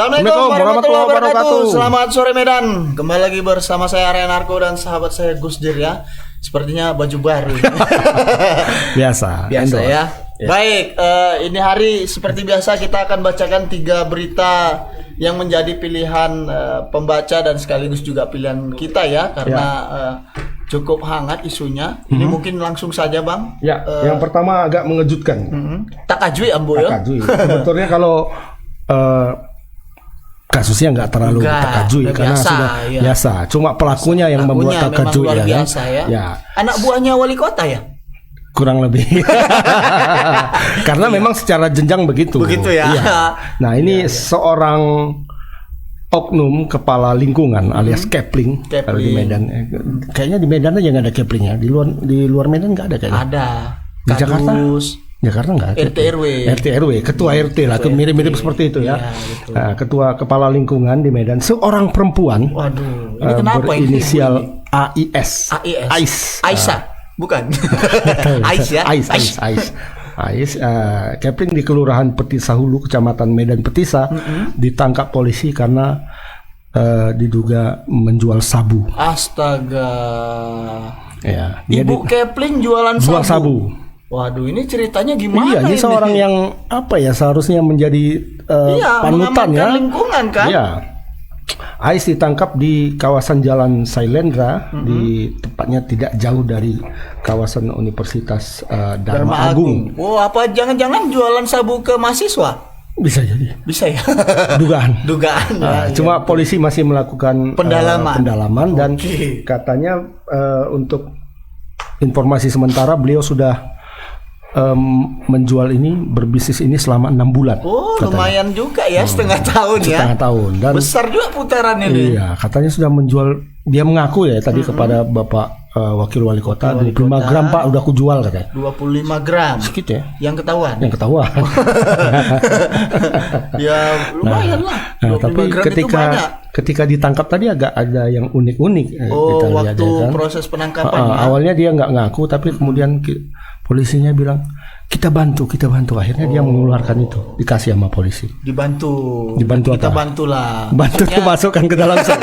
Assalamualaikum warahmatullahi wabarakatuh. Selamat sore Medan. Kembali lagi bersama saya Arya Narko dan sahabat saya Gusdir ya. Sepertinya baju baru. Biasa ya. Baik, ini hari seperti biasa kita akan bacakan 3 berita yang menjadi pilihan pembaca dan sekaligus juga pilihan kita ya, karena cukup hangat isunya. Ini mungkin langsung saja Bang. Ya, yang pertama agak mengejutkan. Takajui Ambo ya. Takajui. Sebetulnya kalau kasusnya nggak terlalu takajui karena biasa, sudah biasa. Cuma pelakunya yang membuat takajui luar ya, biasa, kan? Ya. Anak buahnya wali kota ya. Kurang lebih. Karena memang secara jenjang begitu. Begitu ya. Nah ini seorang oknum kepala lingkungan alias Kepling. Kalau di Medan, kayaknya di Medan aja nggak ada Kepling ya. Di luar Medan nggak ada kayaknya. Ada. Di Jakarta nggak? RT RW, ketua RT lah, mirip-mirip seperti itu ya. Nah, ketua kepala lingkungan di Medan, seorang perempuan. Waduh, ini kenapa berinisial AIS. Aisyah, bukan? AIS. Kepling di Kelurahan Petisa Hulu, Kecamatan Medan Petisa, ditangkap polisi karena diduga menjual sabu. Astaga. Ya, Ibu Kepling jualan sabu. Waduh, ini ceritanya gimana? Iya, ini seorang yang seharusnya menjadi panutan ya. Lingkungan kan? Iya. Ais ditangkap di kawasan Jalan Sailendra, di tepatnya tidak jauh dari kawasan Universitas Dharma Agung. Oh, apa jangan-jangan jualan sabu ke mahasiswa? Bisa jadi. Bisa ya. Dugaan. Cuma polisi masih melakukan pendalaman dan katanya untuk informasi sementara beliau sudah menjual ini, berbisnis ini selama 6 bulan. Oh, katanya. Lumayan juga ya, setengah tahun ya. Setengah tahun. Dan besar juga putaran ini. Iya, katanya sudah menjual. Dia mengaku ya tadi kepada Bapak Wakil Wali Kota, 25 gram Pak udah aku jual katanya. 25 gram. Sedikit ya. Yang ketahuan. Ya lumayan lah. Nah, tapi ketika ditangkap tadi agak ada yang unik-unik. Oh, waktu kan? Proses penangkapan. Awalnya dia nggak ngaku, tapi kemudian polisinya bilang kita bantu. Akhirnya dia mengeluarkan itu, dikasih sama polisi. Dibantu kita apa? Bantulah. Bantu tuh masukkan ke dalam sel.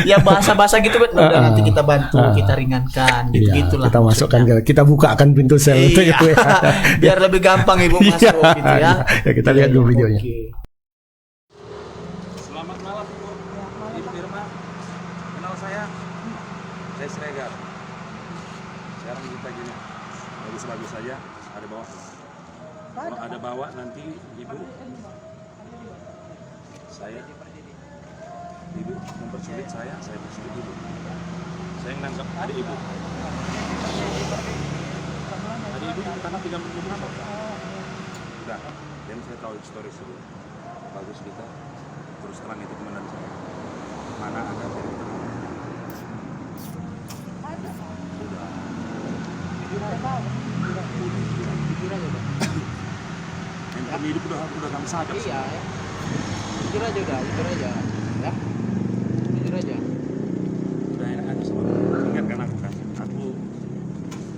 Ya bahasa gitu kan. Nanti kita bantu, kita ringankan gitulah. Kita masukkan, kita bukakan pintu sel itu ya. Biar lebih gampang Ibu masuk gitu ya. Ya kita lihat dulu videonya. Selamat malam Ibu. Ibu Irma. Kenal saya Sregar. Sekarang kita gini, bagus-bagus saja, ada bawa. Kalau ada bawa nanti ibu, ibu mempersulit saya persulit ibu. Saya yang nangkap adik ibu. Adik ibu karena 3 minggu berapa? Udah, dan saya tahu story dulu. Bagus kita, terus terang itu komandan saya. Mana ada dari kita? Handphone hidup udah kami sadap. Iya ya. Jujur aja ya. Jujur aja. Udah enak aja sama aku. Ingat kan aku kan? Aku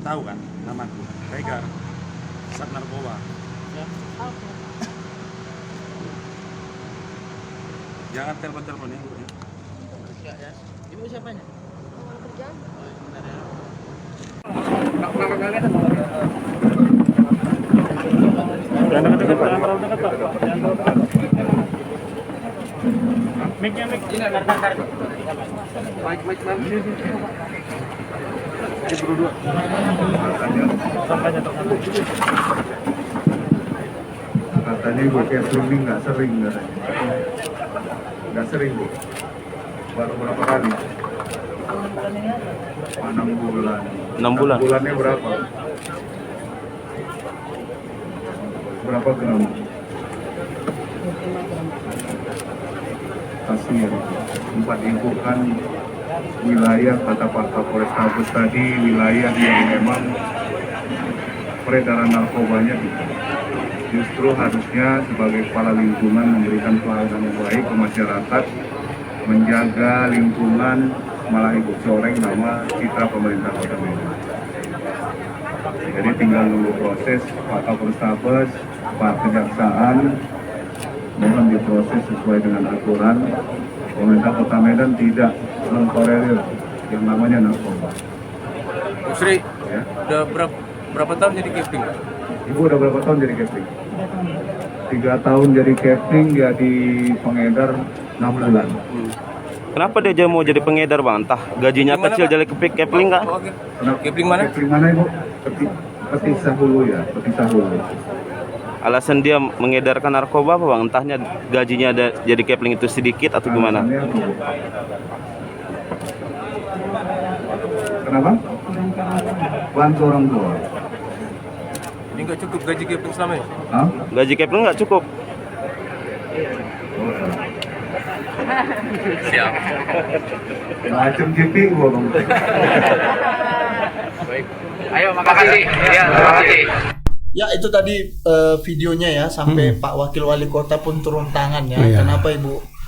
tahu kan namaku. Regar. Sat narkoba. Ya. Oke. Jangan telepon ya. Ya. Ibu siapanya? Kerjaan. Oh, sebentar ya. Jangan dekat Pak. Mic. Ini Mic. Ini berdua. Katanya Ibu Kepling ini nggak sering katanya. Nggak sering Bu. Baru berapa kali? 6 bulan. 6 bulan. Bulannya berapa? Berapa gram? Kasir. 4 ibu kan wilayah kata Pak Kapolres Tabes tadi, wilayah yang memang peredaran narkobanya gitu. Justru harusnya sebagai kepala lingkungan memberikan pelayanan yang baik ke masyarakat, menjaga lingkungan, malah ikut coreng nama citra pemerintah Kota Medan. Jadi tinggal nunggu proses Pak Kapolres Tabes, Pak Kejaksaan, mohon diproses sesuai dengan aturan. Pemerintah Kota Medan tidak mentolerir yang namanya narkoba. Sri, Ya. udah berapa tahun jadi casting? Ibu udah berapa tahun jadi casting? 3 tahun jadi casting, jadi pengedar 6 bulan. Kenapa dia mau jadi pengedar bang? Entah gajinya Gimana, kecil Pak? jadi kepik kepling nggak? Oke. Kenapa? Kepling mana? Kepling mana Ibu? Petisah Hulu ya, Petisah Hulu. Alasan dia mengedarkan narkoba apa bang? Entahnya gajinya jadi kepling itu sedikit atau gimana? Alasannya apa, Bu? Kenapa? Bantu orang tua. Ini nggak cukup gaji kepling selama ini? Hah? Gaji kepling nggak cukup. Siap. Macam GPU Bang. Baik. Ayo, makasih. Ya, terima kasih. Ya itu tadi videonya ya sampai Pak Wakil Wali Kota pun turun tangan ya. Iya. Kenapa Ibu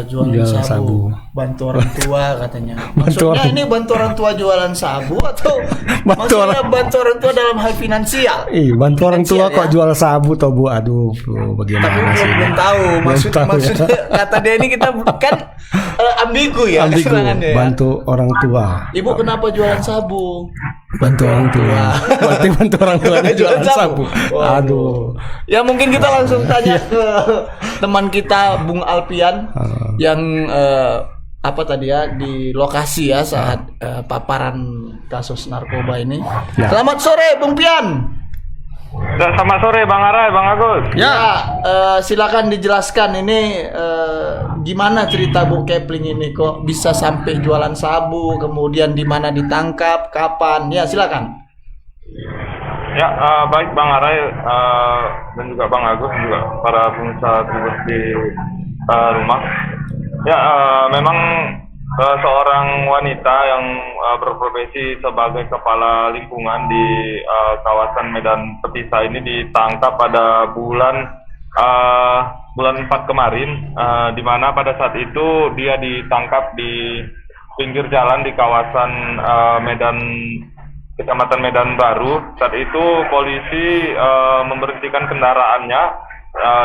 jualan Jualan sabu, sabu. bantu orang tua katanya. Bantu Maksudnya orang- ini bantu orang tua jualan sabu atau Bantu maksudnya orang- bantu orang tua dalam hal finansial? Bantu orang tua Finansial, kok ya. jual sabu toh Bu. Aduh, Bu, Tapi bagaimana sih? belum tahu Belum tahu, ya. maksudnya kata dia ini kita kan ambigu ya Ambigu, keserangannya ya. bantu orang tua. Ibu kenapa jualan sabu? Bantu orang tua. bantu orang tua dia jualan sabu. Waduh. Aduh. Ya mungkin kita langsung tanya ke teman kita Bung Alpian yang apa tadi ya di lokasi ya saat paparan kasus narkoba ini. Ya. Selamat sore Bung Pian. Selamat sore Bang Arai, Bang Agus. Ya, silakan dijelaskan ini gimana cerita Bu Kepling ini kok bisa sampai jualan sabu, kemudian di mana ditangkap, kapan? Ya, silakan. Ya, baik Bang Arai dan juga Bang Agus juga para pemirsa di rumah. Ya, memang seorang wanita yang berprofesi sebagai kepala lingkungan di kawasan Medan Petisah ini ditangkap pada bulan 4 kemarin, di mana pada saat itu dia ditangkap di pinggir jalan di kawasan Medan, Kecamatan Medan Baru. Saat itu polisi memberhentikan kendaraannya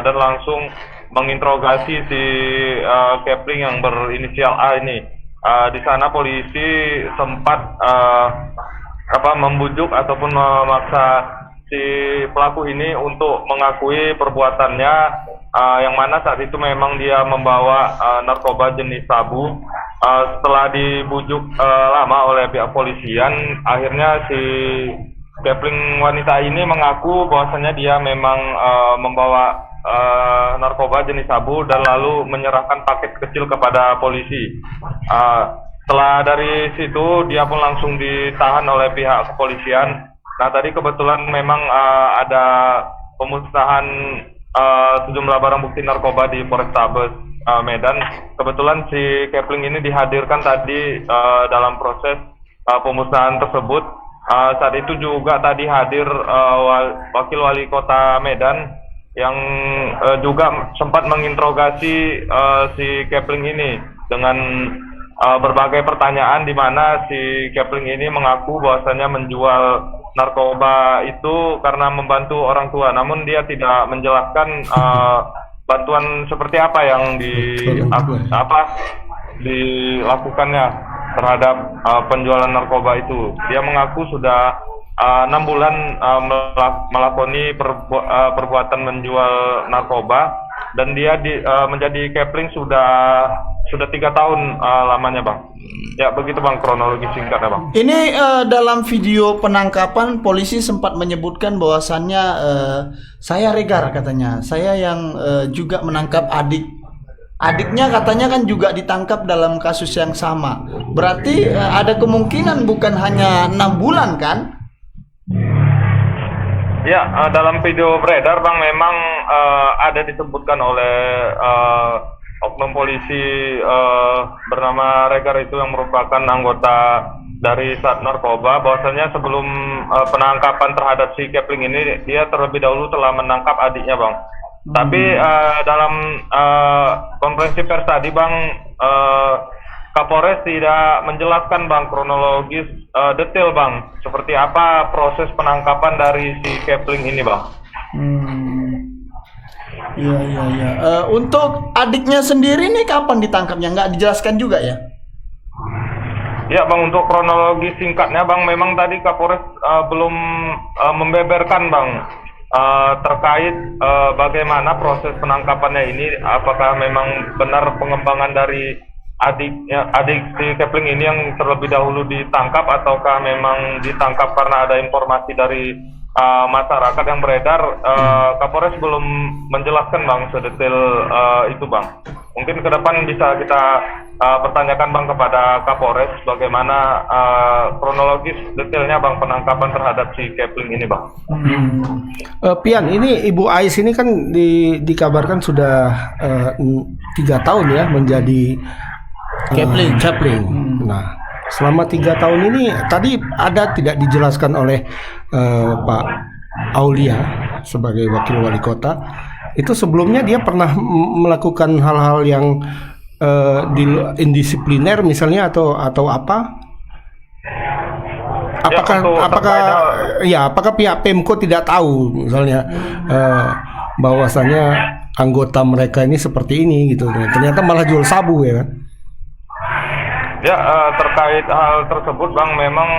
dan langsung menginterogasi si Kepling yang berinisial A ini. Di sana polisi sempat membujuk ataupun memaksa si pelaku ini untuk mengakui perbuatannya, yang mana saat itu memang dia membawa narkoba jenis sabu. Setelah dibujuk lama oleh pihak polisian, akhirnya si Kepling wanita ini mengaku bahwasanya dia memang membawa narkoba jenis sabu dan lalu menyerahkan paket kecil kepada polisi. Setelah dari situ dia pun langsung ditahan oleh pihak kepolisian. Nah tadi kebetulan memang ada pemusnahan sejumlah barang bukti narkoba di Polrestabes Medan. Kebetulan si Kepling ini dihadirkan tadi dalam proses pemusnahan tersebut. Saat itu juga tadi hadir Wakil Wali Kota Medan yang juga sempat menginterogasi si Kepling ini dengan berbagai pertanyaan, di mana si Kepling ini mengaku bahwasanya menjual narkoba itu karena membantu orang tua, namun dia tidak menjelaskan bantuan seperti apa yang dilakukannya terhadap penjualan narkoba itu. Dia mengaku sudah 6 bulan melakoni perbuatan menjual narkoba, dan dia menjadi Kepling sudah 3 tahun lamanya Bang. Ya begitu Bang kronologi singkatnya Bang. Ini dalam video penangkapan polisi sempat menyebutkan bahwasannya saya Regar katanya. Saya yang juga menangkap adiknya katanya kan juga ditangkap dalam kasus yang sama. Berarti ada kemungkinan bukan hanya 6 bulan kan? Ya, dalam video beredar Bang memang ada disebutkan oleh oknum polisi bernama Regar itu yang merupakan anggota dari Sat Narkoba, bahwasanya sebelum penangkapan terhadap si Kepling ini dia terlebih dahulu telah menangkap adiknya Bang. Tapi dalam konferensi pers tadi Bang, Kapolres tidak menjelaskan Bang kronologis detail Bang seperti apa proses penangkapan dari si Kepling ini Bang. Iya. Untuk adiknya sendiri nih kapan ditangkapnya? Nggak dijelaskan juga ya? Ya Bang, untuk kronologi singkatnya Bang, memang tadi Kapolres belum membeberkan Bang terkait bagaimana proses penangkapannya ini. Apakah memang benar pengembangan dari adik si Kepling ini yang terlebih dahulu ditangkap, ataukah memang ditangkap karena ada informasi dari masyarakat yang beredar. Kapolres belum menjelaskan Bang sedetail itu Bang. Mungkin ke depan bisa kita pertanyakan Bang kepada Kapolres bagaimana kronologis detailnya Bang penangkapan terhadap si Kepling ini Bang. Pian, ini Ibu Ais ini kan dikabarkan sudah 3 tahun ya menjadi Kepling. Nah, selama 3 tahun ini tadi ada tidak dijelaskan oleh Pak Aulia sebagai wakil wali kota, itu sebelumnya dia pernah melakukan hal-hal yang indisipliner misalnya atau apa? Apakah pihak Pemko tidak tahu misalnya bahwasannya anggota mereka ini seperti ini gitu, ternyata malah jual sabu ya kan? Ya, terkait hal tersebut Bang, memang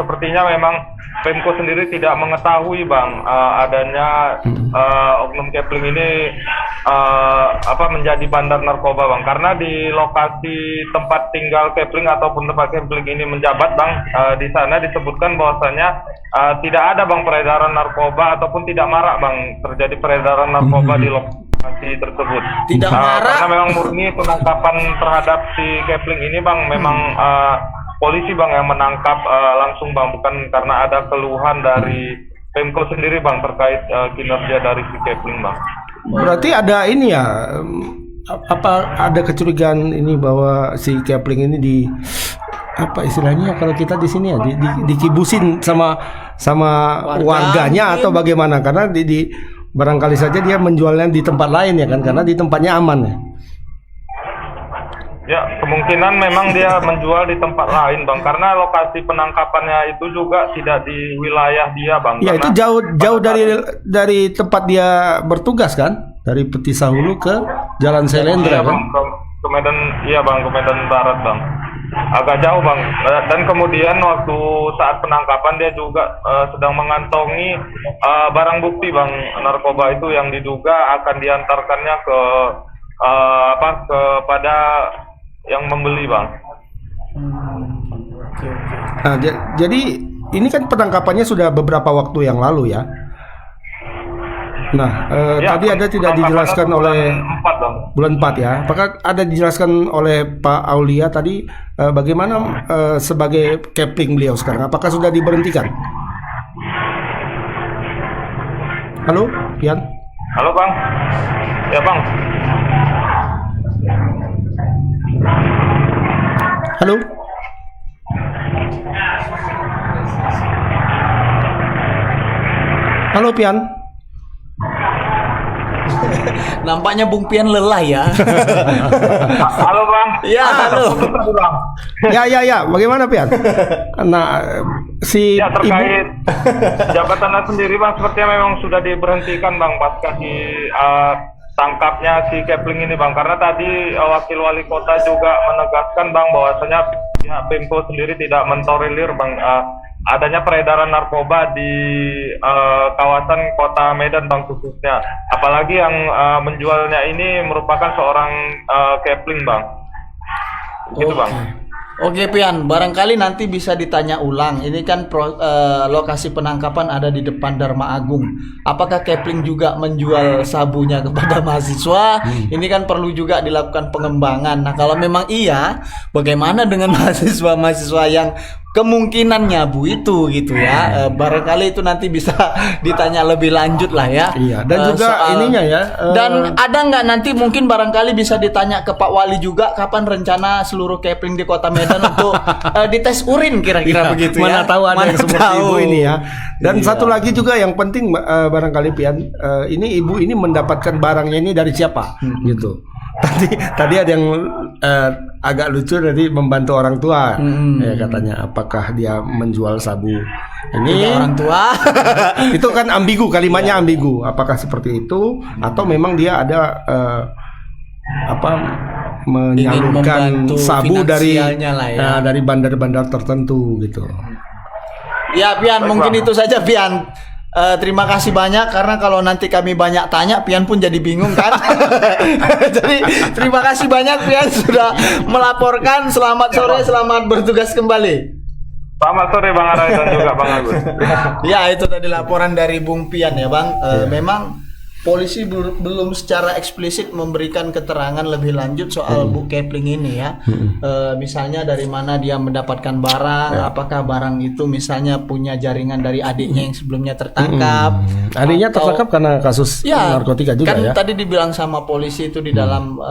sepertinya memang Pemko sendiri tidak mengetahui Bang adanya oknum Kepling ini menjadi bandar narkoba Bang, karena di lokasi tempat tinggal Kepling ataupun tempat Kepling ini menjabat Bang, di sana disebutkan bahwasanya tidak ada Bang peredaran narkoba ataupun tidak marak Bang terjadi peredaran narkoba di lokasi tersebut. Tidak marak. Karena memang murni penangkapan terhadap si Kepling ini Bang, memang polisi Bang yang menangkap langsung Bang, bukan karena ada keluhan dari Pemko sendiri Bang terkait kinerja dari si Kepling Bang. Berarti ada ini ya, ada kecurigaan ini bahwa si Kepling ini apa istilahnya kalau kita di sini ya dikibusin sama warganya atau bagaimana, karena barangkali saja dia menjualnya di tempat lain ya kan, karena di tempatnya aman ya. Ya, kemungkinan memang dia menjual di tempat lain Bang, karena lokasi penangkapannya itu juga tidak di wilayah dia Bang. Ya, itu jauh dari tempat dia bertugas kan, dari Petisah Hulu ke Jalan Selendra kan. Ke Medan, iya Bang, ke Medan Barat Bang. Agak jauh Bang. Dan kemudian waktu saat penangkapan dia juga sedang mengantongi barang bukti Bang, narkoba itu yang diduga akan diantarkannya kepada yang membeli Bang. Nah, jadi ini kan penangkapannya sudah beberapa waktu yang lalu ya. Nah, tadi ada tidak dijelaskan oleh bulan 4 ya. Apakah ada dijelaskan oleh Pak Aulia tadi bagaimana sebagai Kepling beliau sekarang? Apakah sudah diberhentikan? Halo, Pian. Halo Bang. Ya Bang. Halo. Halo Pian. Nampaknya Bung Pian lelah ya. Halo Bang. Ya, halo. Ya. Bagaimana Pian? Nah, terkait jabatannya sendiri Bang, sepertinya memang sudah diberhentikan Bang pasca tangkapnya si Kepling ini Bang, karena tadi wakil wali kota juga menegaskan Bang bahwasanya pihak Pemko sendiri tidak mentolerir Bang adanya peredaran narkoba di kawasan kota Medan Bang khususnya, apalagi yang menjualnya ini merupakan seorang Kepling Bang. Gitu Bang. Oke Pian, barangkali nanti bisa ditanya ulang. Ini kan lokasi penangkapan ada di depan Dharma Agung. Apakah Kepling juga menjual sabunya kepada mahasiswa? Ini kan perlu juga dilakukan pengembangan. Nah, kalau memang iya, bagaimana dengan mahasiswa-mahasiswa yang kemungkinan nyabu itu gitu ya? Barangkali itu nanti bisa ditanya lebih lanjut lah ya. Iya. Dan juga ininya ya. Dan ada nggak nanti mungkin barangkali bisa ditanya ke Pak Wali juga kapan rencana seluruh Kepling di Kota Medan untuk dites urin kira-kira begitu ya. Mana tahu ada yang seperti ibu ini ya. Dan satu lagi juga yang penting barangkali Pian, ini ibu ini mendapatkan barangnya ini dari siapa gitu. tadi ada yang agak lucu, tadi membantu orang tua. Ya, katanya apakah dia menjual sabu ini orang tua. itu kan ambigu, kalimatnya ambigu. Apakah seperti itu atau memang dia ada menyalurkan membantu sabu dari finansialnya lah ya. dari bandar-bandar tertentu gitu. Ya Pian, mungkin itu saja Pian. Terima kasih banyak, karena kalau nanti kami banyak tanya Pian pun jadi bingung kan. Jadi terima kasih banyak Pian sudah melaporkan. Selamat sore, selamat bertugas kembali. Selamat sore Bang Arai dan juga Bang Agus. Ya, itu tadi laporan dari Bung Pian ya Bang. Memang polisi belum secara eksplisit memberikan keterangan lebih lanjut soal Bu Kepling ini ya. Misalnya dari mana dia mendapatkan barang, apakah barang itu misalnya punya jaringan dari adiknya yang sebelumnya tertangkap. Adiknya tertangkap karena kasus narkotika juga kan ya. Tadi dibilang sama polisi itu di dalam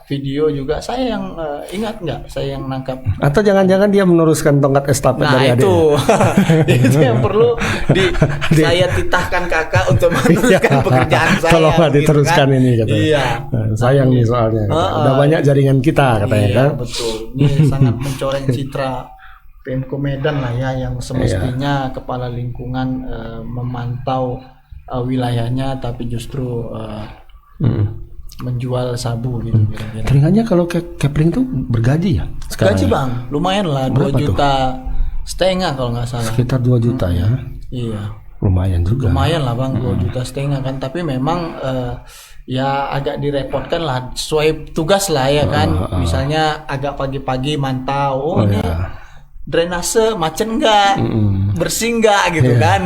video juga, saya yang ingat nggak, saya yang nangkap. Atau jangan-jangan dia meneruskan tongkat estafet dari adiknya. Itu yang perlu saya titahkan kakak untuk meneruskan pekerjaan saya. Tolonglah gitu diteruskan kan. ini katanya. Iya. Sayang nih soalnya. Udah banyak jaringan kita katanya kan. Betul. Ini sangat mencoreng citra Pemko Medan lah ya, yang semestinya kepala lingkungan memantau wilayahnya, tapi justru menjual sabu gitu. Teringatnya kalau Kepling tuh bergaji ya sekarang. Gaji ya? Bang, lumayan lah, 2,5 Berapa juta setengah kalau nggak salah. Sekitar 2 juta ya. Iya. Lumayan juga. Lumayan lah Bang, 2,5 juta kan. Tapi memang ya agak direpotkan lah, sesuai tugas lah ya kan. Misalnya agak pagi-pagi mantau, ini drainase macet nggak, bersih nggak gitu kan.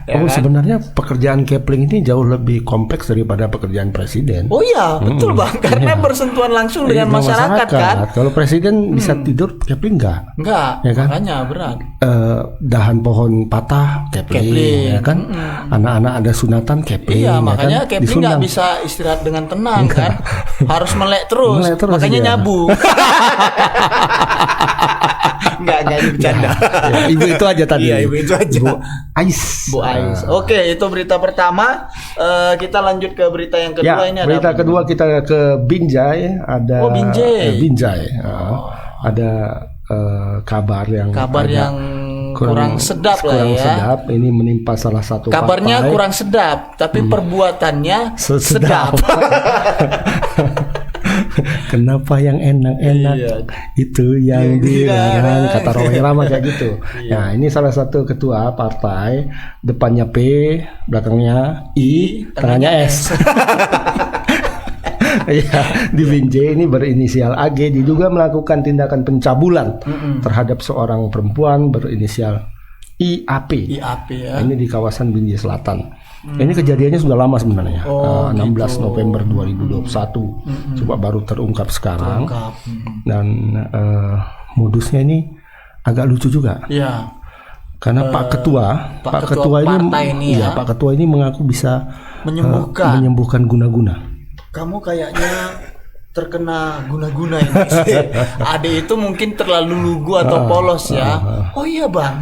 Ya kan? Sebenarnya pekerjaan Kepling ini jauh lebih kompleks daripada pekerjaan presiden. Oh iya, betul Bang, karena bersentuhan langsung dengan masyarakat kan. Kalau presiden bisa tidur, Kepling Enggak, ya kan? makanya berat. Dahan pohon patah, Kepling. Ya kan? Anak-anak ada sunatan, Kepling. Iya, ya makanya kan? Kepling nggak bisa istirahat dengan tenang kan, harus melek terus, makanya dia. nyabu. Enggak bercanda. Ya, ibu itu aja tadi. Iya, ibu itu aja. Bu Ais. Bu Ais. Oke, itu berita pertama. Kita lanjut ke berita yang kedua. Ini ada berita apa? kedua kita ke Binjai. Ada Binjai. Ada kabar yang kurang sedap lah ya. Sedap. Ini menimpa salah satu Kabarnya partai. kurang sedap, tapi perbuatannya sedap. Kenapa yang enak-enak itu yang dilarang, kata Romy Rama kayak gitu. Nah, ini salah satu ketua partai, depannya P, belakangnya I, tengahnya S. Ya, di Binjai ini berinisial AG diduga melakukan tindakan pencabulan terhadap seorang perempuan berinisial IAP. IAP ya. Ini di kawasan Binjai Selatan. Ini kejadiannya sudah lama sebenarnya. 16 November 2021. Coba baru terungkap sekarang. Dan modusnya ini agak lucu juga. Iya. Karena Pak Ketua ini mengaku bisa menyembuhkan guna-guna. Kamu kayaknya terkena guna-guna ini. Ade itu mungkin terlalu lugu atau polos ya. Oh iya Bang,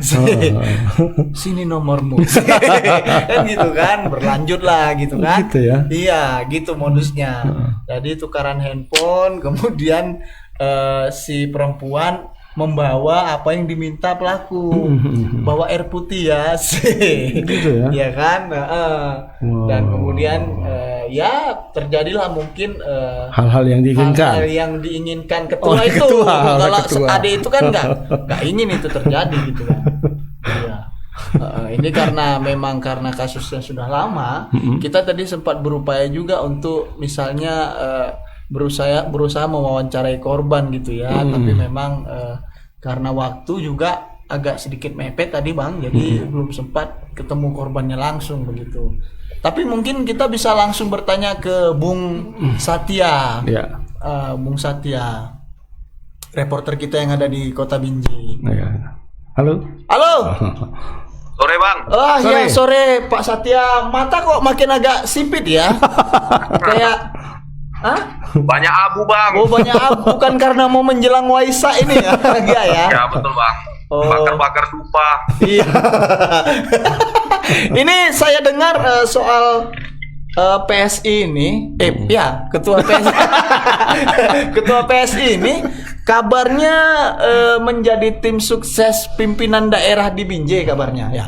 sini nomormu. Kan gitu kan, berlanjut lah gitu kan. Gitu ya. Iya, gitu modusnya. Jadi tukaran handphone, kemudian si perempuan membawa apa yang diminta pelaku, bawa air putih ya, gitu ya. Ya kan, dan kemudian ya terjadilah mungkin hal-hal yang diinginkan. Hal yang diinginkan ketua itu. Kalau Ade itu kan nggak ingin itu terjadi gitu kan. Iya. Ini karena kasusnya sudah lama, kita tadi sempat berupaya juga untuk misalnya berusaha mewawancarai korban gitu ya, tapi memang karena waktu juga agak sedikit mepet tadi Bang, jadi belum sempat ketemu korbannya langsung begitu. Tapi mungkin kita bisa langsung bertanya ke Bung Satya. Ya. Bung Satya, reporter kita yang ada di Kota Binjai. Ya. Halo. Sore Bang. Ya sore Pak Satya, mata kok makin agak sipit ya. Kayak Banyak abu Bang. Oh banyak abu, bukan karena mau menjelang Waisak ini ya? Enggak ya? Ya betul Bang. Bakar-bakar dupa. Iya. Ini saya dengar soal PSI ini, ketua PSI, ketua PSI ini kabarnya menjadi tim sukses pimpinan daerah di Binjai kabarnya ya.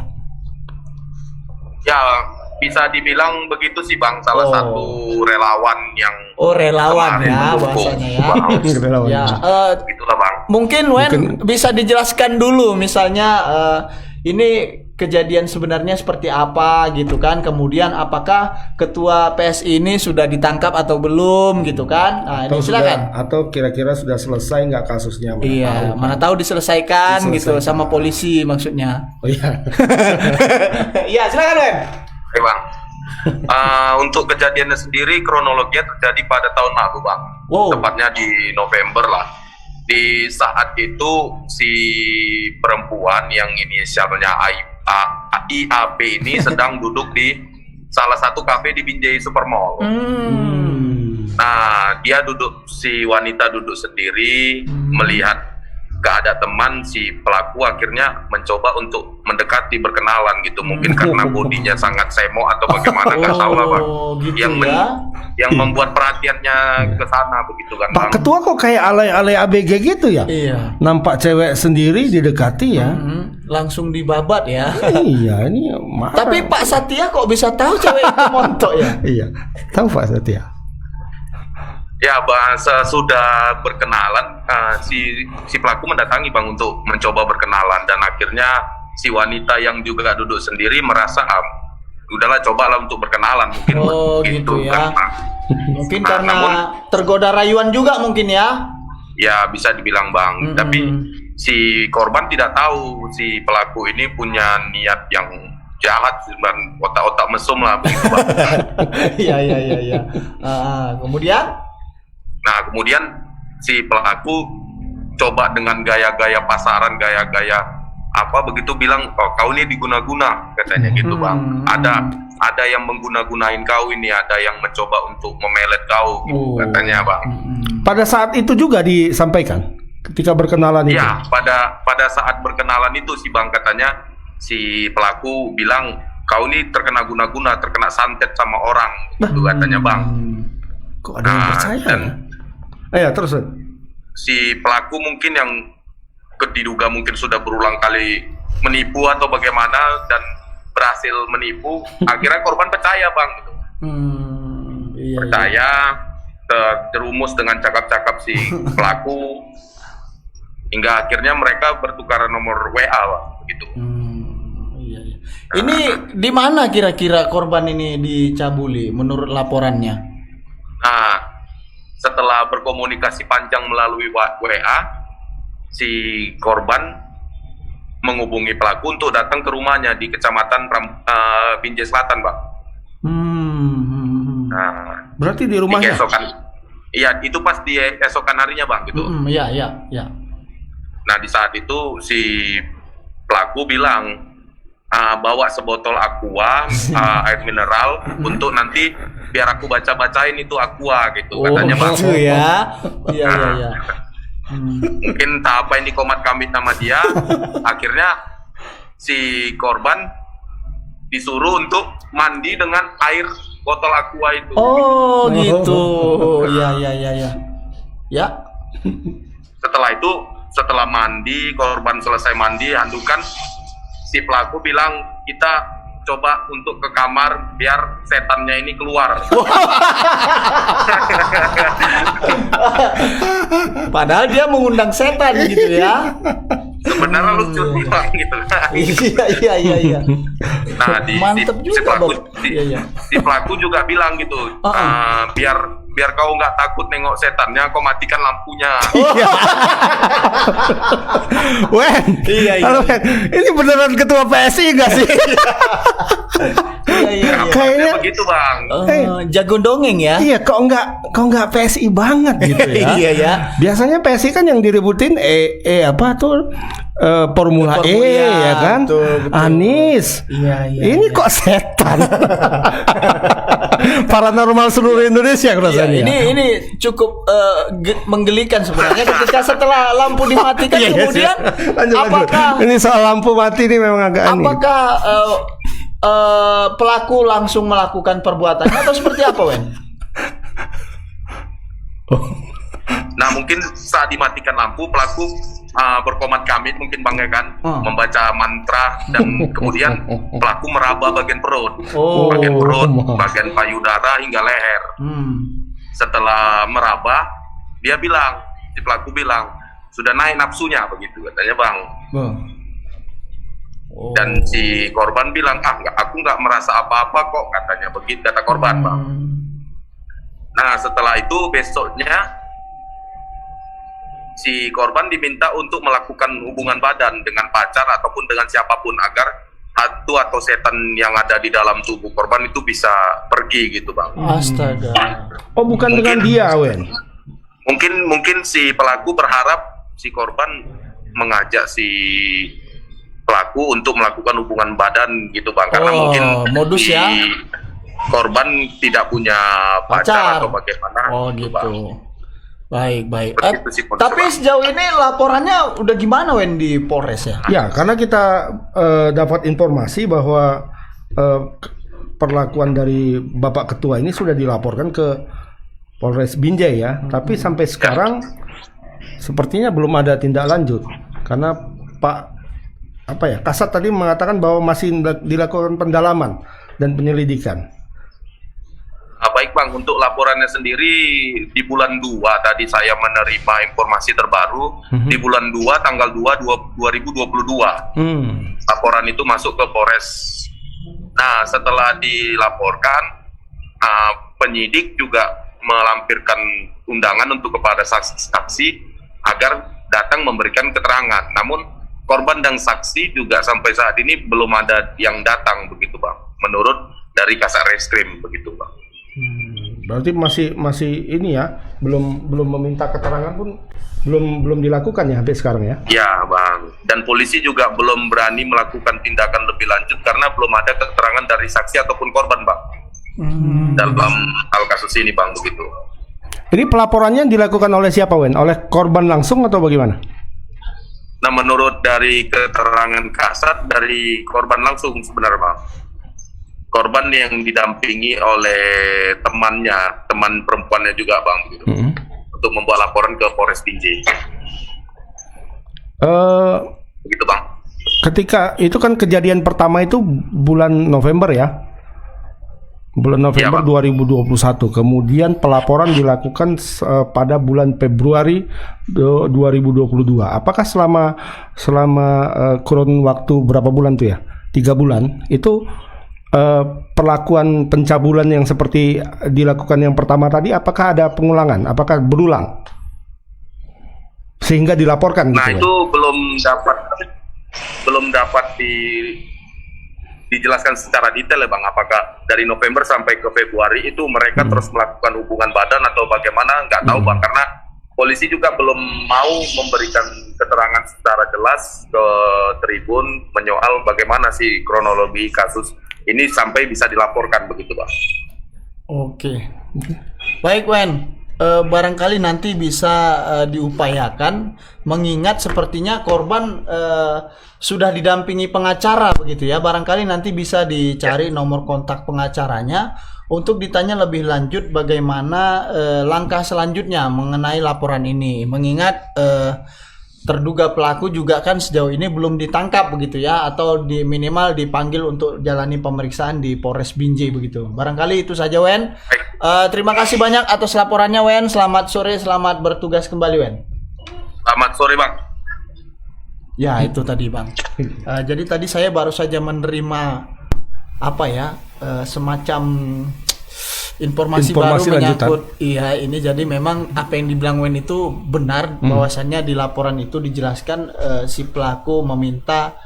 Ya, bisa dibilang begitu sih Bang, salah satu relawan yang relawan kemarin ya mendukung, bahasanya ya. Bang. Relawan. Ya, Begitulah Bang. mungkin bisa dijelaskan dulu misalnya ini kejadian sebenarnya seperti apa gitu kan, kemudian apakah ketua PSI ini sudah ditangkap atau belum gitu kan. Nah, ini silakan. Atau kira-kira sudah selesai nggak kasusnya? Iya, mana tahu diselesaikan gitu sama polisi maksudnya. Oh iya. Iya, silakan Wen. Oke Bang. Untuk kejadiannya sendiri kronologinya terjadi pada tahun lalu Bang. Wow. Tepatnya di November lah. Di saat itu si perempuan yang inisialnya IAP ini sedang duduk di salah satu kafe di Binjai Supermall. Nah, si wanita duduk sendiri, melihat gak ada teman, si pelaku akhirnya mencoba untuk mendekati, berkenalan gitu. Mungkin karena bodinya sangat semo atau bagaimana, nggak tahu lah Bang. Gitu Yang membuat perhatiannya ke sana begitu kan Bang. Pak Ketua kok kayak alay-alay ABG gitu ya? Iya. Nampak cewek sendiri didekati ya? Langsung dibabat ya. Iya, ini marah. Tapi Pak Satya kok bisa tahu cewek itu montok ya? Iya, tahu Pak Satya. Ya, bahasa sudah berkenalan, si pelaku mendatangi Bang untuk mencoba berkenalan, dan akhirnya si wanita yang juga duduk sendiri merasa udahlah cobalah untuk berkenalan mungkin. Gitu ya. Kan, Bang. Mungkin karena tergoda rayuan juga mungkin ya. Ya, bisa dibilang Bang. Tapi si korban tidak tahu si pelaku ini punya niat yang jahat dan otak-otak mesum lah begitu Bang. Iya. Kemudian? Nah, kemudian si pelaku coba dengan gaya-gaya pasaran, gaya-gaya apa begitu bilang, oh kau ini diguna-guna katanya gitu Bang. Ada yang mengguna-gunain kau ini, ada yang mencoba untuk memelet kau gitu, katanya Bang. Pada saat itu juga disampaikan ketika berkenalan itu. Iya, pada saat berkenalan itu sih Bang, katanya si pelaku bilang kau ini terkena guna-guna, terkena santet sama orang gitu katanya Bang. Kok ada yang percaya? Ya, terus si pelaku mungkin yang diduga mungkin sudah berulang kali menipu atau bagaimana dan berhasil menipu, akhirnya korban percaya Bang gitu. Percaya, terjerumus dengan cakap-cakap si pelaku hingga akhirnya mereka bertukar nomor WA Bang gitu. Ini di mana kira-kira korban ini dicabuli menurut laporannya? Nah, setelah berkomunikasi panjang melalui WA, si korban menghubungi pelaku untuk datang ke rumahnya di Kecamatan Binjai Selatan, Bang. Nah, berarti di rumahnya? Iya, itu pas di esokan harinya, Bang, gitu. Iya. Nah, di saat itu si pelaku bilang, bawa sebotol aqua, air mineral untuk nanti biar aku baca-bacain itu aqua gitu, katanya Bang. Oh ya. Iya. Mungkin tak apa ini komat kamit nama dia. Akhirnya si korban disuruh untuk mandi dengan air botol aqua itu. Oh gitu. Iya. Ya. Setelah mandi, korban selesai mandi, handukan, si pelaku bilang, kita coba untuk ke kamar biar setannya ini keluar. Padahal dia mengundang setan gitu ya. Sebenarnya lucu sih Bang gitu. Iya. Nah, mantep juga si pelaku juga bilang gitu, biar kau nggak takut nengok setannya, kau matikan lampunya. Wen, halo Wen, ini beneran ketua PSI nggak sih? Iya. Kayaknya begitu Bang. Jago dongeng ya. Iya, kok nggak PSI banget gitu ya? Iya ya. Biasanya PSI kan yang diributin apa tuh? Formula E ya kan? Betul. Anies. Iya. Ini kok setan? Paranormal seluruh Indonesia rasanya. Ini cukup menggelikan sebenarnya ketika setelah lampu dimatikan kemudian lanjut. Ini soal lampu mati ini memang agak aneh. Apakah pelaku langsung melakukan perbuatannya atau seperti apa, Wen? Nah, mungkin saat dimatikan lampu, pelaku berkomat kamit mungkin Bang ya kan, membaca mantra, dan kemudian pelaku meraba bagian perut, bagian payudara hingga leher. Setelah meraba, dia bilang, si pelaku bilang, sudah naik nafsunya begitu katanya Bang. Dan si korban bilang, aku nggak merasa apa-apa kok katanya, begitu kata korban Bang. Nah, setelah itu besoknya si korban diminta untuk melakukan hubungan badan dengan pacar ataupun dengan siapapun agar hantu atau setan yang ada di dalam tubuh korban itu bisa pergi gitu Bang. Astaga. Oh, bukan dengan dia, Wen. Mungkin si pelaku berharap si korban mengajak si pelaku untuk melakukan hubungan badan gitu Bang, karena mungkin modus si ya. korban tidak punya pacar atau bagaimana. Oh gitu, gitu. Bang. Baik. Begitu sih kondisi, Tapi Bang. sejauh ini laporannya udah gimana, Wen, di Polres ya? Ya, karena kita dapat informasi bahwa perlakuan dari Bapak Ketua ini sudah dilaporkan ke Polres Binjai ya. Tapi sampai sekarang sepertinya belum ada tindak lanjut. Karena Pak Kasat tadi mengatakan bahwa masih dilakukan pendalaman dan penyelidikan. Baik Bang, untuk laporannya sendiri di bulan 2 tadi saya menerima informasi terbaru di bulan 2 tanggal 2 2022. Laporan itu masuk ke Polres. Nah, setelah dilaporkan, penyidik juga melampirkan undangan untuk kepada saksi-saksi agar datang memberikan keterangan. Namun korban dan saksi juga sampai saat ini belum ada yang datang begitu Bang. Menurut dari Kasat Reskrim begitu Bang. Berarti masih ini ya, belum meminta keterangan pun belum dilakukan ya sampai sekarang ya. Ya Bang, dan polisi juga belum berani melakukan tindakan lebih lanjut karena belum ada keterangan dari saksi ataupun korban Bang. Dalam hal kasus ini Bang begitu. Ini pelaporannya dilakukan oleh siapa, Wen? Oleh korban langsung atau bagaimana? Nah, menurut dari keterangan kasat dari korban langsung sebenarnya Bang. Korban yang didampingi oleh temannya, teman perempuannya juga Bang gitu. Untuk membuat laporan ke Polres Binjai. Begitu Bang. Ketika itu kan kejadian pertama itu bulan November ya. Bulan November 2021. Kemudian pelaporan dilakukan pada bulan Februari 2022. Apakah selama kurun waktu berapa bulan tuh ya? 3 bulan itu perlakuan pencabulan yang seperti dilakukan yang pertama tadi, apakah ada pengulangan? Apakah berulang? Sehingga dilaporkan nah, gitu. Nah, itu belum dapat dijelaskan secara detail ya Bang, apakah dari November sampai ke Februari itu mereka terus melakukan hubungan badan atau bagaimana, nggak tahu Bang, karena polisi juga belum mau memberikan keterangan secara jelas ke Tribun menyoal bagaimana sih kronologi kasus ini sampai bisa dilaporkan begitu Bang. Oke. Baik Wen, barangkali nanti bisa diupayakan, mengingat sepertinya korban sudah didampingi pengacara begitu ya. Barangkali nanti bisa dicari nomor kontak pengacaranya untuk ditanya lebih lanjut bagaimana langkah selanjutnya mengenai laporan ini. Mengingat terduga pelaku juga kan sejauh ini belum ditangkap begitu ya, atau minimal dipanggil untuk jalani pemeriksaan di Polres Binjai begitu. Barangkali itu saja Wen. Terima kasih banyak atas laporannya Wen. Selamat sore, selamat bertugas kembali Wen. Selamat sore Bang. Ya itu tadi Bang. Jadi tadi saya baru saja menerima semacam informasi baru menyangkut ini. Jadi memang apa yang dibilang Wen itu benar, bahwasannya di laporan itu dijelaskan si pelaku meminta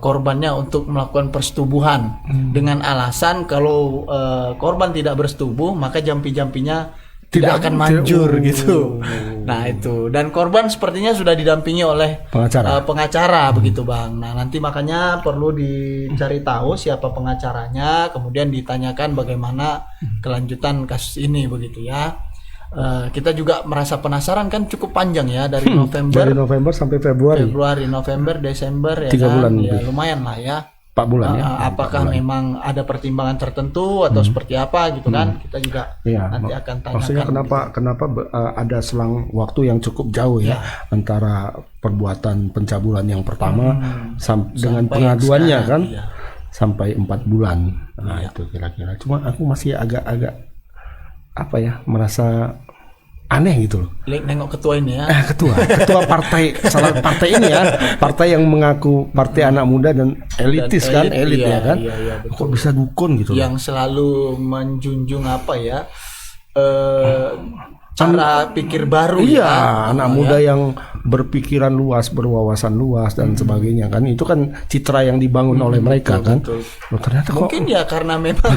korbannya untuk melakukan persetubuhan dengan alasan kalau korban tidak bersetubuh maka jampi-jampinya tidak akan manjur gitu. Nah itu, dan korban sepertinya sudah didampingi oleh pengacara begitu Bang. Nah nanti makanya perlu dicari tahu siapa pengacaranya, kemudian ditanyakan bagaimana kelanjutan kasus ini begitu ya. Kita juga merasa penasaran, kan cukup panjang ya dari November sampai Februari, November, Desember ya 3 bulan ya, lebih. lumayan lah ya. 4 bulan ya. Apakah 4 bulan. memang ada pertimbangan tertentu atau seperti apa gitu kan? Kita juga Iya, nanti akan tanyakan. maksudnya kenapa ada selang waktu yang cukup jauh ya antara perbuatan pencabulan yang pertama dengan pengaduannya sekarang, kan iya. sampai 4 bulan. Nah, itu kira-kira. Cuma aku masih agak-agak apa ya, merasa aneh gitu loh. Nengok ketua ini ya. Ketua partai salah partai ini ya, partai yang mengaku partai anak muda dan elitis kan, elit iya, ya kan. iya, betul. Kok bisa dukun gitu loh. Yang selalu menjunjung apa ya? Cara pikir baru Iya, ya. anak muda yang berpikiran luas, berwawasan luas dan sebagainya kan. Itu kan citra yang dibangun oleh mereka kan. betul. Loh, ternyata kok Mungkin ya karena memang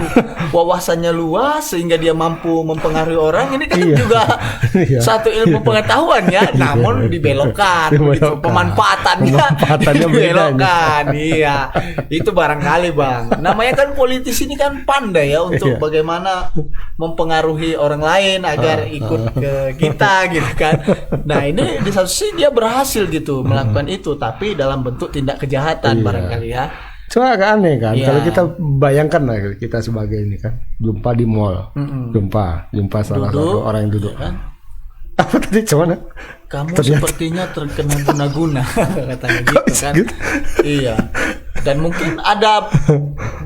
wawasannya luas sehingga dia mampu mempengaruhi orang. Ini kan Iya. juga Iya. satu ilmu pengetahuan ya, namun dibelokkan, begitu. Dibelokkan. Pemanfaatannya beda. dibelokkan. Iya, itu barangkali bang. Namanya kan politisi ini kan pandai ya untuk Iya. bagaimana mempengaruhi orang lain agar ikut ke kita gitu kan. Nah ini di satu sisi dia berhasil gitu melakukan itu, tapi dalam bentuk tindak kejahatan Iya. barangkali ya. cuma agak aneh kan. Iya. Kalau kita bayangkan lah kita sebagai ini kan, jumpa di mall. Jumpa salah Duduk, satu orang yang duduk. kan? Apa tadi cuman? Kamu Ternyata- sepertinya terkena guna-guna katanya gitu bisa kan. gitu? Iya. Dan mungkin ada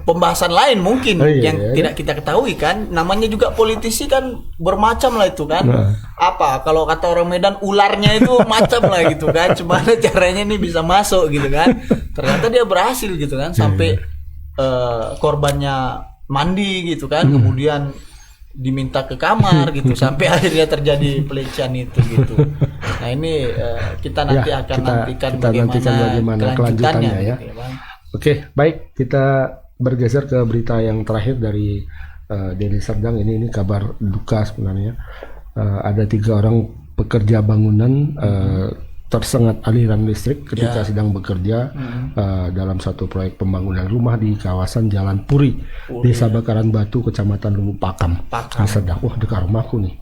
pembahasan lain mungkin Oh, iya, yang iya. tidak kita ketahui kan. Namanya juga politisi kan bermacam lah itu kan. Nah. Apa kalau kata orang Medan ularnya itu macam lah gitu kan. Cuma caranya ini bisa masuk gitu kan. Ternyata dia berhasil gitu kan sampai korbannya mandi gitu kan. Kemudian diminta ke kamar gitu sampai akhirnya terjadi pelecehan itu gitu. Nah ini kita nanti Ya, akan kita nantikan nantikan bagaimana kelanjutannya ya. gitu Bang. Oke, baik, kita bergeser ke berita yang terakhir dari Deli Serdang. Ini kabar duka sebenarnya. Ada 3 orang pekerja bangunan tersengat aliran listrik ketika sedang bekerja dalam satu proyek pembangunan rumah di kawasan Jalan Puri, Desa Bakaran Batu, Kecamatan Lubuk Pakam, Deli Serdang. Wah, dekat rumahku nih.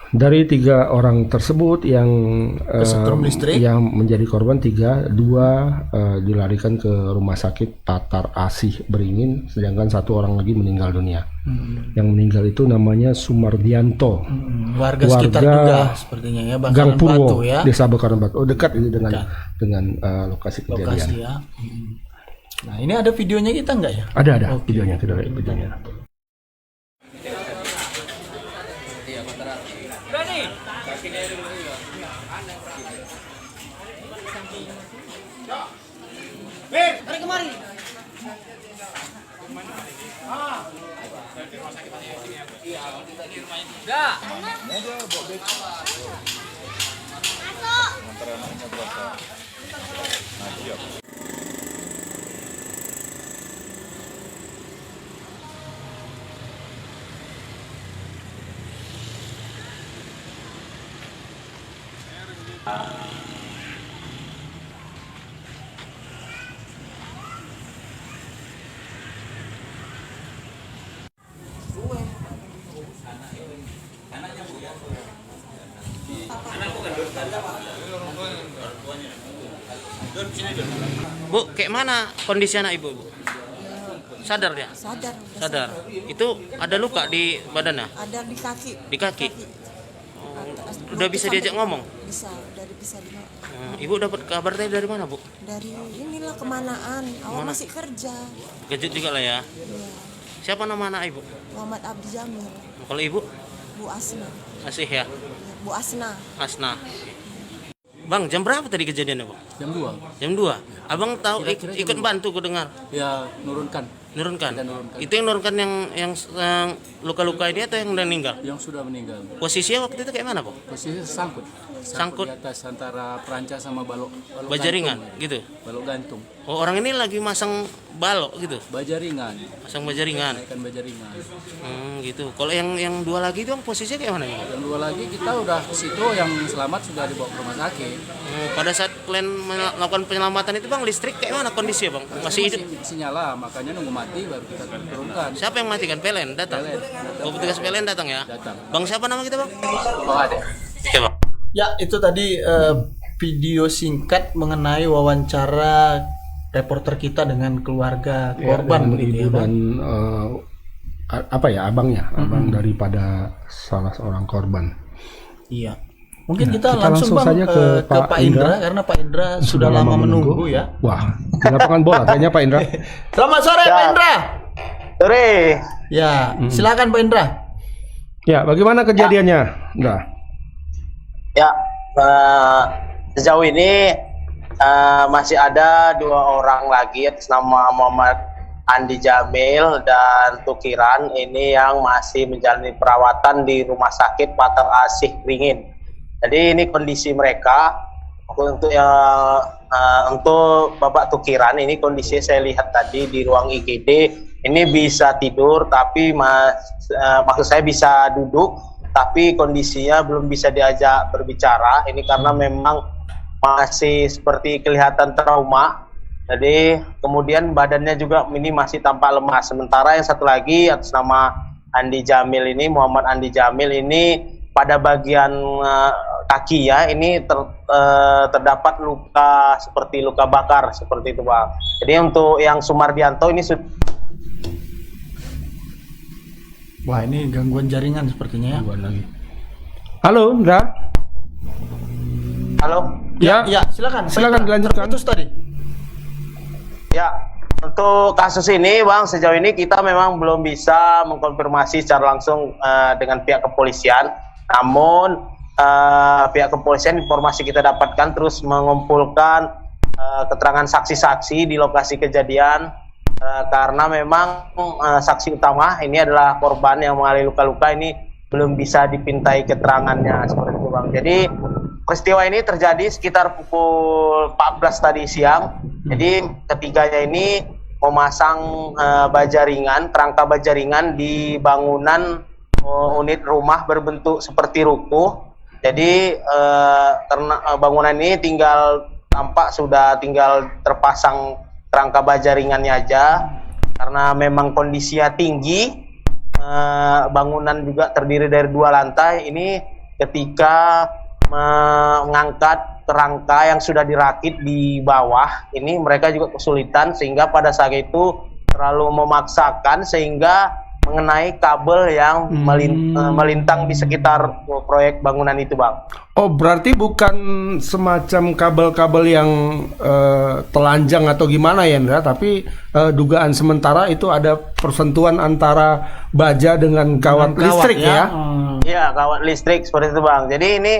Dari 3 orang tersebut yang Kesetrum listrik. yang menjadi korban 2 dilarikan ke rumah sakit Tatar Asih Beringin, sedangkan 1 orang lagi meninggal dunia. Yang meninggal itu namanya Sumardianto, Warga sekitar juga sepertinya ya Bakaran Gang Purwo, Batu ya. Desa Bakaran Batu. Oh, dekat ini dengan lokasi kejadian. Lokasi ya. Nah ini ada videonya kita enggak ya? Ada videonya, kita lihat videonya. Bu, kayak mana kondisi anak ibu? Bu? Sadar ya? Sadar, udah Sadar. Itu ada luka di badannya? ada di kaki. Di kaki? Atas- Udah bisa diajak ngomong? Bisa, udah bisa Ibu dapat kabar tadi dari mana, Bu? dari inilah kemanaan. Awak Mana? masih kerja. Kejut juga lah ya. Iya. Siapa nama anak ibu? Muhammad Abdi Jamil, Kalau ibu? Bu Asna. Asih ya? Ya, Bu Asna. Asna. Bang, jam berapa tadi kejadiannya, Bang? Jam 2 Jam 2. Abang tahu Kira-kira jam ikut 2. bantu ku dengar. ya nurunkan Nurunkan. Kita nurunkan. Itu yang nurunkan yang luka-luka ini atau yang udah meninggal? yang sudah meninggal. Posisinya waktu itu kayak mana, Bu? Posisi sangkut Sangkut. di atas antara peranca sama balok Bajaringan gantung. gitu. Balok gantung, Oh, orang ini lagi masang balok gitu. bajaringan, Masang bajaringan. naikkan bajaringan. Gitu. Kalau yang 2 lagi itu posisinya kayak mana ini? Yang 2 lagi kita udah ke situ, yang selamat sudah dibawa ke rumah sakit. Pada saat kalian melakukan penyelamatan itu, Bang, listrik kayak mana kondisinya, Bang? Masih hidup? Masih nyala, makanya nunggu mati baru kita turunkan. Siapa yang matikan? PLN datang. PLN. Oh, petugas PLN datang ya? Datang. Bang, siapa nama kita, Bang? Oh ada. Oke, Bang. Ya itu tadi video singkat mengenai wawancara reporter kita dengan keluarga korban dengan begitu ibu ya, Bang? dan abangnya, abang daripada salah seorang korban. Iya. Mungkin Ya, kita kita langsung Bang saja ke Pak Indra karena Pak Indra sudah lama menunggu ya. Wah, di lapangan bola kayaknya Pak Indra. Selamat sore Pak Indra. Sore. Ya, silakan Pak Indra. Ya, bagaimana kejadiannya? Nah. Ya, sejauh ini masih ada 2 orang lagi atas nama Muhammad Andi Jamil dan Tukiran ini yang masih menjalani perawatan di Rumah Sakit Patar Asih Ringin. Jadi ini kondisi mereka untuk Bapak Tukiran ini kondisi saya lihat tadi di ruang IGD ini bisa tidur tapi maksud saya bisa duduk tapi kondisinya belum bisa diajak berbicara ini karena memang masih seperti kelihatan trauma. Jadi kemudian badannya juga ini masih tampak lemah. Sementara yang satu lagi atas nama Andi Jamil ini, Muhammad Andi Jamil ini pada bagian kaki ya ini terdapat luka seperti luka bakar seperti itu Bang. Jadi untuk yang Sumardianto ini Wah, ini gangguan jaringan sepertinya ya. Halo, Indra. Halo. Ya, silakan dilanjutkan. Terputus tadi. Ya, untuk kasus ini Bang, sejauh ini kita memang belum bisa mengkonfirmasi secara langsung dengan pihak kepolisian. Namun pihak kepolisian informasi kita dapatkan terus mengumpulkan keterangan saksi-saksi di lokasi kejadian karena memang saksi utama ini adalah korban yang mengalami luka-luka ini belum bisa dipintai keterangannya seperti itu Bang. Jadi peristiwa ini terjadi sekitar pukul 14 tadi siang. Jadi ketiganya ini memasang kerangka baja ringan di bangunan unit rumah berbentuk seperti ruko. Jadi karena bangunan ini tampak sudah tinggal terpasang kerangka baja ringannya aja. Karena memang kondisinya tinggi, bangunan juga terdiri dari 2 lantai. Ini ketika mengangkat kerangka yang sudah dirakit di bawah ini mereka juga kesulitan sehingga pada saat itu terlalu memaksakan sehingga mengenai kabel yang melintang di sekitar proyek bangunan itu Bang. Oh, berarti bukan semacam kabel-kabel yang telanjang atau gimana ya Indra, tapi dugaan sementara itu ada persentuhan antara baja dengan kawat listrik ya? Iya, kawat listrik seperti itu Bang. Jadi ini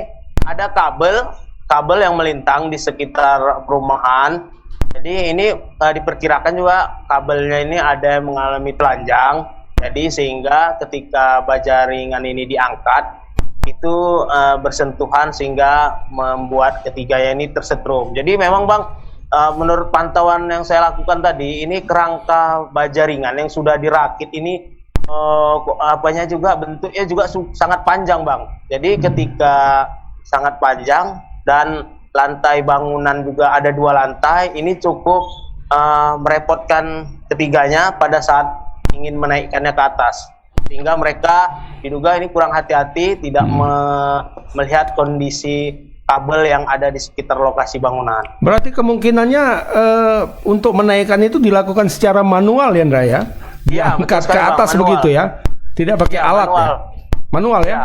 ada kabel yang melintang di sekitar perumahan. Jadi ini diperkirakan juga kabelnya ini ada yang mengalami telanjang. Jadi sehingga ketika baja ringan ini diangkat itu bersentuhan sehingga membuat ketiganya ini tersetrum. Jadi memang Bang, menurut pantauan yang saya lakukan tadi ini kerangka baja ringan yang sudah dirakit ini bentuknya juga sangat panjang Bang. Jadi ketika sangat panjang dan lantai bangunan juga ada 2 lantai, ini cukup merepotkan ketiganya pada saat ingin menaikkannya ke atas, sehingga mereka diduga ini kurang hati-hati tidak melihat kondisi kabel yang ada di sekitar lokasi bangunan. Berarti kemungkinannya untuk menaikkan itu dilakukan secara manual ya Indra ya? Diangkat ke atas Bang, begitu ya? Tidak pakai alat manual. Ya? Manual ya?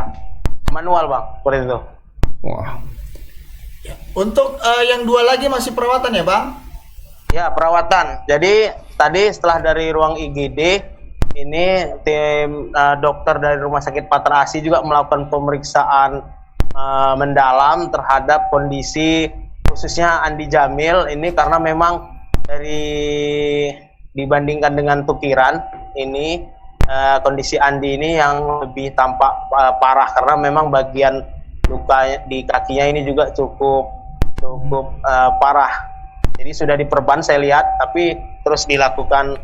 Manual Bang, seperti itu. Wah. Untuk yang 2 lagi masih perawatan ya Bang? Ya, perawatan. Jadi tadi setelah dari ruang IGD ini tim dokter dari Rumah Sakit Patar Asih juga melakukan pemeriksaan mendalam terhadap kondisi khususnya Andi Jamil ini karena memang dibandingkan dengan Tukiran ini kondisi Andi ini yang lebih tampak parah karena memang bagian luka di kakinya ini juga cukup parah. Jadi sudah diperban saya lihat, tapi terus dilakukan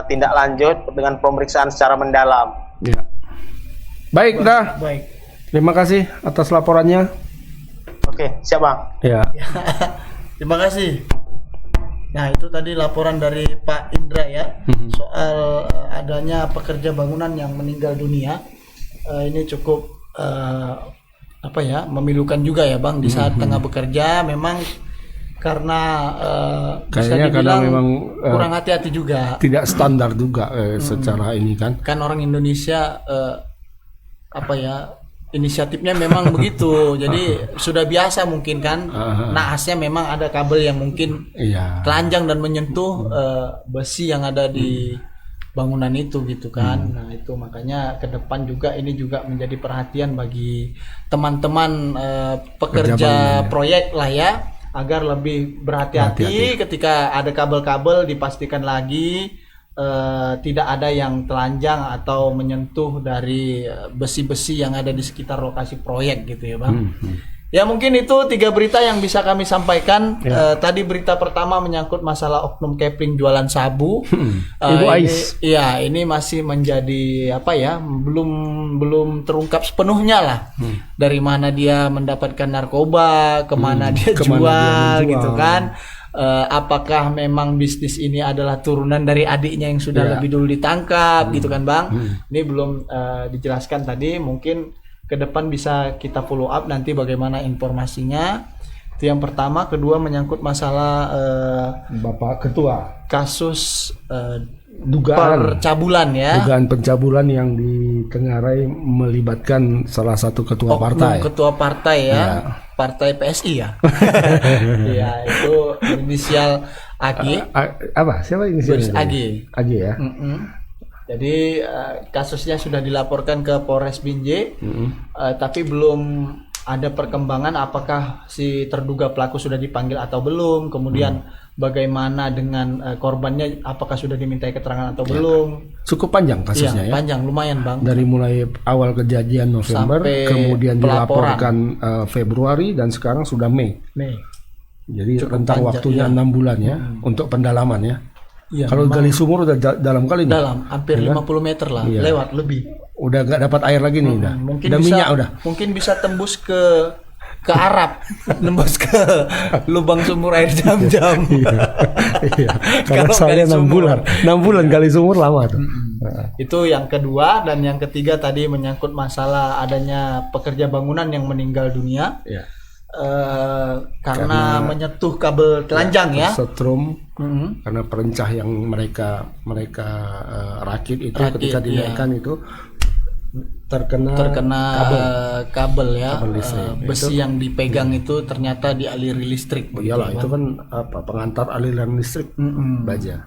tindak lanjut dengan pemeriksaan secara mendalam. Ya. Baik, dah. Baik. Terima kasih atas laporannya. Oke, siap Bang. Ya. Terima kasih. Nah, itu tadi laporan dari Pak Indra ya soal adanya pekerja bangunan yang meninggal dunia. Ini cukup memilukan juga ya Bang, di saat tengah bekerja memang karena bisa Kayaknya karena dibilang memang kurang hati-hati juga. tidak standar juga secara ini kan. Kan orang Indonesia inisiatifnya memang begitu. Jadi sudah biasa mungkin kan. Naasnya memang ada kabel yang mungkin telanjang dan menyentuh besi yang ada di bangunan itu gitu kan. Nah itu makanya ke depan juga ini juga menjadi perhatian bagi teman-teman pekerja proyek lah ya, agar lebih berhati-hati ketika ada kabel-kabel, dipastikan lagi tidak ada yang telanjang atau menyentuh dari besi-besi yang ada di sekitar lokasi proyek gitu ya Bang. Ya mungkin itu 3 berita yang bisa kami sampaikan. Tadi berita pertama menyangkut masalah oknum Kepling jualan sabu. Ibu Ais. Ini masih menjadi belum terungkap sepenuhnya lah. Dari mana dia mendapatkan narkoba, kemana dia jual gitu kan. Apakah memang bisnis ini adalah turunan dari adiknya yang sudah lebih dulu ditangkap gitu kan Bang. Ini belum dijelaskan tadi, mungkin ke depan bisa kita follow up nanti bagaimana informasinya. Itu yang pertama. Kedua menyangkut masalah Bapak Ketua, kasus dugaan dugaan pencabulan yang ditengarai melibatkan salah satu ketua partai. Ketua partai ya. Partai PSI ya. Ya, itu inisial AG. Apa? Siapa inisialnya? AG ya. Jadi kasusnya sudah dilaporkan ke Polres Binjai, tapi belum ada perkembangan apakah si terduga pelaku sudah dipanggil atau belum. Kemudian bagaimana dengan korbannya, apakah sudah dimintai keterangan atau belum. Cukup panjang kasusnya ya. Panjang, lumayan Bang. Dari mulai awal kejadian November, sampai kemudian pelaporan. dilaporkan Februari, dan sekarang sudah Mei. Jadi rentang waktunya 6 bulan ya untuk pendalaman ya. Ya, kalau gali sumur udah dalam kali nih. Dalam, hampir 50 meter lah, lewat lebih. Udah gak dapat air lagi nih, mungkin udah bisa, minyak udah. Mungkin bisa tembus ke Arab, nembus ke lubang sumur air Jam-Jam. Karena saya 6 bulan gali sumur lama tuh. Itu yang kedua. Dan yang ketiga tadi menyangkut masalah adanya pekerja bangunan yang meninggal dunia. Karena menyentuh kabel telanjang setrum, karena perencah yang mereka rakit itu ketika dinaikkan itu terkena kabel listrik. Besi yang dipegang itu ternyata dialiri listrik. Iyalah, itu kan pengantar aliran listrik. Baja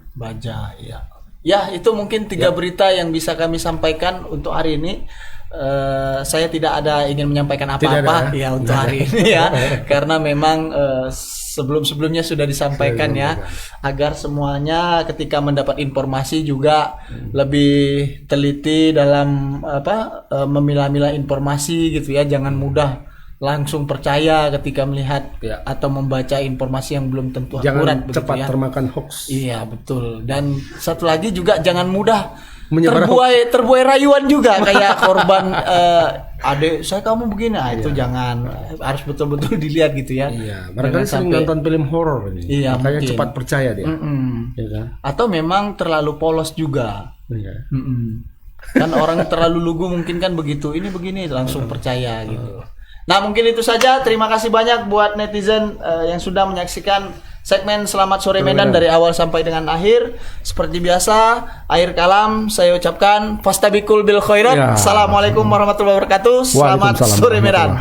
ya itu mungkin 3 berita yang bisa kami sampaikan untuk hari ini. Saya tidak ada ingin menyampaikan apa-apa untuk hari ini ya, karena memang sebelum-sebelumnya sudah disampaikan agar semuanya ketika mendapat informasi juga lebih teliti dalam memilah-milah informasi gitu ya, jangan mudah langsung percaya ketika melihat atau membaca informasi yang belum tentu akurat. Jangan cepat termakan hoax. Iya betul. Dan satu lagi juga jangan mudah terbuai rayuan juga kayak korban adik saya kamu begini, itu jangan, harus betul-betul dilihat gitu ya. Barangkali sering nonton film horor ini, makanya cepat percaya dia. Atau memang terlalu polos juga. Kan orang terlalu lugu mungkin kan begitu, ini begini langsung percaya gitu. Nah mungkin itu saja. Terima kasih banyak buat netizen yang sudah menyaksikan segmen Selamat Sore Medan dari awal sampai dengan akhir. Seperti biasa, akhir kalam saya ucapkan fastabikul bil khairat. Assalamualaikum warahmatullahi wabarakatuh. Selamat Sore Medan.